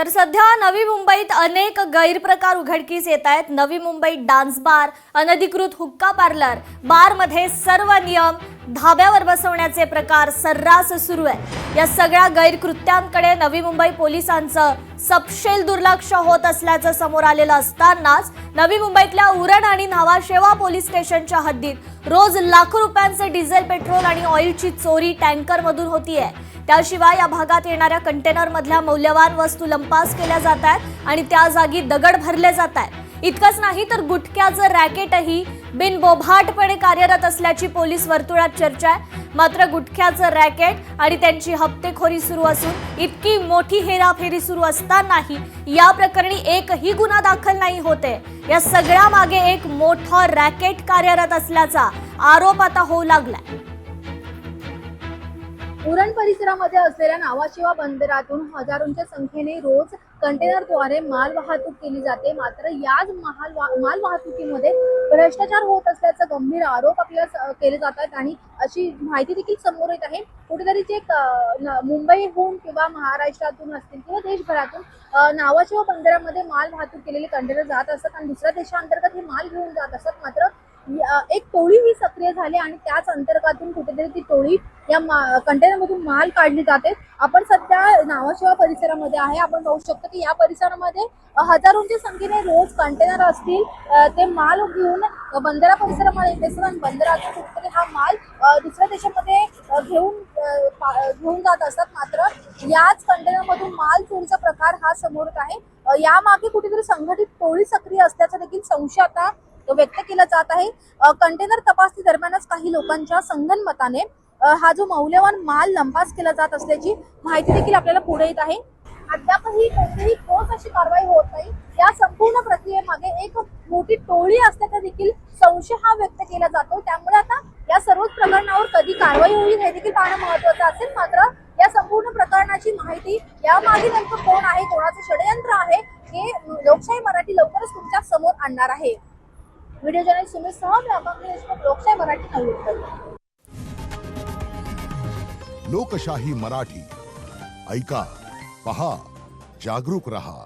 तर सध्या नवी मुंबईत अनेक गैरप्रकार उघडकीस येत आहेत। नवी मुंबईत डान्स बार, अनधिकृत हुक्का पार्लर, बारमध्ये सर्व नियम धाब्यावर बसवण्याचे प्रकार सर्रास सुरू आहे। या सगळ्या गैरकृत्यांकडे नवी मुंबई पोलिसांचं सपशेल दुर्लक्ष होत असल्याचं समोर आलेलं असतानाच नवी मुंबईतल्या उरण आणि न्हावाशेवा पोलीस स्टेशनच्या हद्दीत रोज लाखो रुपयांचे डिझेल, पेट्रोल आणि ऑइलची चोरी टँकरमधून होतीये। त्याशिवाय या भागात येणाऱ्या कंटेनरमधल्या मौल्यवान वस्तू लंपास केल्या जात आहेत आणि त्या जागी दगड भरले जात आहेत। इतकंच नाही तर गुटख्याचं रॅकेटही बिनबोभाटपणे कार्यरत असल्याची पोलीस वर्तुळात चर्चा आहे। मात्र गुटख्याचं रॅकेट आणि त्यांची हप्तेखोरी सुरू असून इतकी मोठी हेराफेरी सुरू असतानाही या प्रकरणी एकही गुन्हा दाखल नाही होते। या सगळ्या मागे एक मोठं रॅकेट कार्यरत असल्याचा आरोप आता होऊ लागलाय। उरण परिसरामध्ये असलेल्या न्हावाशेवा बंदरातून हजारोंच्या संख्येने रोज कंटेनरद्वारे माल वाहतूक केली जाते। मात्र याच माल वाहतुकीमध्ये भ्रष्टाचार होत असल्याचा गंभीर आरोप आपल्याला केले जातात आणि अशी माहिती देखील समोर येत आहे। कुठेतरी जे मुंबईहून किंवा महाराष्ट्रातून असतील किंवा देशभरातून न्हावाशेवा बंदरामध्ये माल वाहतूक केलेले कंटेनर जात असतात आणि दुसऱ्या देशांतर्गत हे माल घेऊन जात असतात। मात्र एक टोळी ही सक्रिय झाली आणि त्याच अंतर्गतातून कुठेतरी ती टोळी या कंटेनरमधून माल काढली जाते। आपण सध्या न्हावाशेवा परिसरामध्ये आहे। आपण पाहू शकतो की या परिसरामध्ये हजारोंच्या संख्येने रोज कंटेनर असतील ते माल घेऊन बंदरा परिसरामध्ये येत असतात आणि बंदरातून कुठेतरी हा माल दुसऱ्या देशामध्ये घेऊन जात असतात। मात्र याच कंटेनरमधून माल चोरीचा प्रकार हा समोर येत आहे। यामागे कुठेतरी संघटित टोळी सक्रिय असल्याचा देखील संशय आता व्यक्त केला जात आहे। कंटेनर तपासणी दरम्यानच काही लोकांच्या संगनमताने हा जो मौल्यवान माल लंपास केला जात असल्याची माहिती देखील आपल्याला पुढे येत आहे। अद्यापही कोणतीही ठोस अशी कारवाई होत नाही। या संपूर्ण प्रक्रियेमागे एक मोठी टोळी असल्याचा देखील संशय हा व्यक्त केला जातो। त्यामुळे आता या सर्वच प्रकरणावर कधी कारवाई होईल हे देखील पाहणं महत्त्वाचं असेल। मात्र या संपूर्ण प्रकरणाची माहिती यामागे नेमकं कोण आहे, कोणाचं षडयंत्र आहे हे लोकशाही मराठी लवकरच तुमच्या समोर आणणार आहे। व्हिडिओ जर्नलिस्ट सुमित सह मी आकांक्षा देशमुख, लोकशाही मराठी नवी मुंबई। लोकशाही मराठी ऐका, पहा, जागरूक रहा।